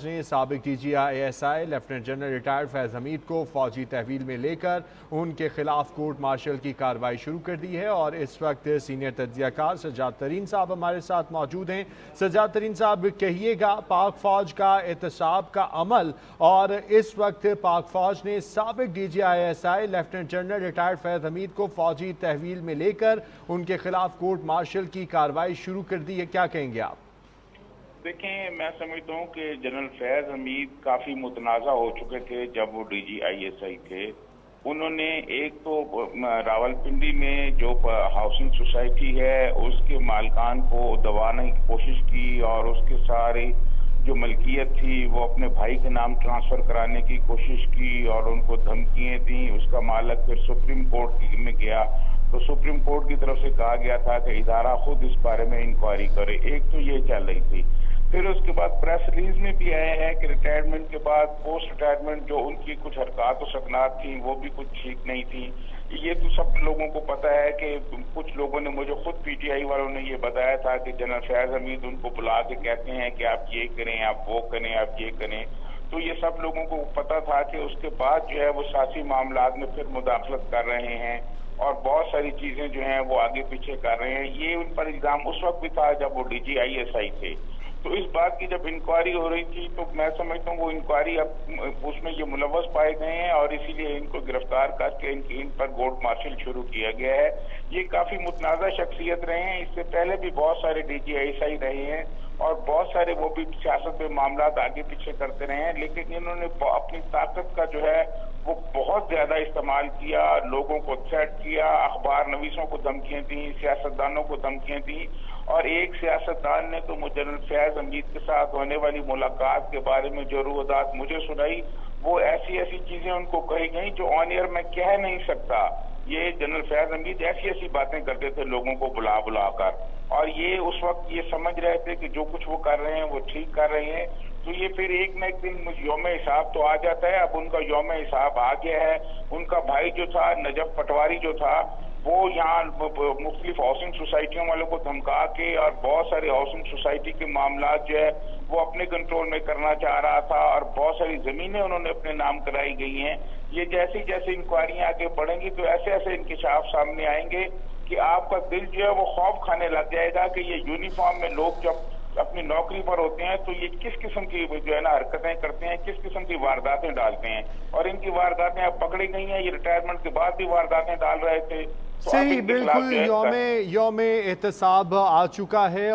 ने साबिक DGI-ASI lieutenant general retired फैज़ हमीद को फौजी तहवील में लेकर उनके खिलाफ कोर्ट मार्शल की कार्रवाई शुरू कर दी है। और इस वक्त सीनियर तज्जियाकार सज्जाद तरीन साहब हमारे साथ मौजूद हैं। सज्जाद तरीन साहब, कहिएगा पाक फौज का एहतसाब का अमल, और इस वक्त पाक फौज ने साबिक DGI-ASI लेफ्टिनेंट जनरल रिटायर्ड फैज़ हमीद को फौजी तहवील में लेकर उनके खिलाफ कोर्ट मार्शल की कार्रवाई शुरू कर दी है, क्या कहेंगे आप? देखें, मैं समझता हूँ कि जनरल फैज हमीद काफी मुतनाज़ा हो चुके थे जब वो DGI-ASI थे। उन्होंने एक तो रावलपिंडी में जो हाउसिंग सोसाइटी है उसके मालिकान को दबाने की कोशिश की और उसके सारी जो मलकियत थी वो अपने भाई के नाम ट्रांसफर कराने की कोशिश की और उनको धमकियां दी। उसका मालिक फिर सुप्रीम कोर्ट में गया तो सुप्रीम कोर्ट की तरफ से कहा गया था कि इदारा खुद इस बारे में इंक्वायरी करे। एक तो ये चल रही थी। फिर उसके बाद प्रेस रिलीज में भी आया है कि रिटायरमेंट के बाद पोस्ट रिटायरमेंट जो उनकी कुछ हरकत और सकनात थी वो भी कुछ ठीक नहीं थी। ये तो सब लोगों को पता है कि कुछ लोगों ने, मुझे खुद PTI वालों ने ये बताया था कि जनरल फैज हमीद उनको बुला के कहते हैं कि आप ये करें, आप वो करें, आप ये करें। तो ये सब लोगों को पता था कि उसके बाद जो है वो सियासी मामलात में फिर मुदाखलत कर रहे हैं और बहुत सारी चीजें जो हैं वो आगे पीछे कर रहे हैं। ये उन पर इल्जाम उस वक्त भी था जब वो DGI-ASI थे। तो इस बात की जब इंक्वायरी हो रही थी तो मैं समझता हूँ वो इंक्वायरी अब उसमें ये मुलव्वस पाए गए हैं और इसीलिए इनको गिरफ्तार करके इन पर कोर्ट मार्शल शुरू किया गया है। ये काफी मुतनाज़ा शख्सियत रहे हैं। इससे पहले भी बहुत सारे DGI-ASI रहे हैं और बहुत सारे वो भी सियासत में मामला आगे पीछे करते रहे हैं, लेकिन इन्होंने अपनी ताकत का जो है वो बहुत ज्यादा इस्तेमाल किया, लोगों को थ्रेट किया, अखबार नवीसों को धमकियां दी, सियासतदानों को धमकियां दी। और एक सियासतदान ने तो जनरल फैज हमीद के साथ होने वाली मुलाकात के बारे में जो रुआदात मुझे सुनाई, वो ऐसी ऐसी चीजें उनको कही गई जो ऑन एयर में कह नहीं सकता। ये जनरल फैज हमीद ऐसी ऐसी बातें करते थे लोगों को बुला बुलाकर, और ये उस वक्त ये समझ रहे थे कि जो कुछ वो कर रहे हैं वो ठीक कर रहे हैं। तो ये फिर एक न एक दिन यौम हिसाब तो आ जाता है। अब उनका यौम हिसाब आ गया है। उनका भाई जो था नजफ पटवारी जो था वो यहाँ मुख्तलिफ हाउसिंग सोसाइटियों वालों को धमका के और बहुत सारे हाउसिंग सोसाइटी के मामला जो है वो अपने कंट्रोल में करना चाह रहा था और बहुत सारी जमीनें उन्होंने अपने नाम कराई गई हैं। ये जैसे जैसे इंक्वायरियां आगे बढ़ेंगी तो ऐसे ऐसे इंकशाफ सामने आएंगे कि आपका दिल जो है वो खौफ खाने लग जाएगा कि ये यूनिफॉर्म में लोग जब अपनी नौकरी पर होते हैं तो ये किस किस्म की जो है ना हरकतें करते हैं, किस किस्म की वारदातें डालते हैं। और इनकी वारदातें अब पकड़ी गई हैं। ये रिटायरमेंट के बाद भी वारदातें डाल रहे थे। तो सही, बिल्कुल यौम एहतसाब आ चुका है।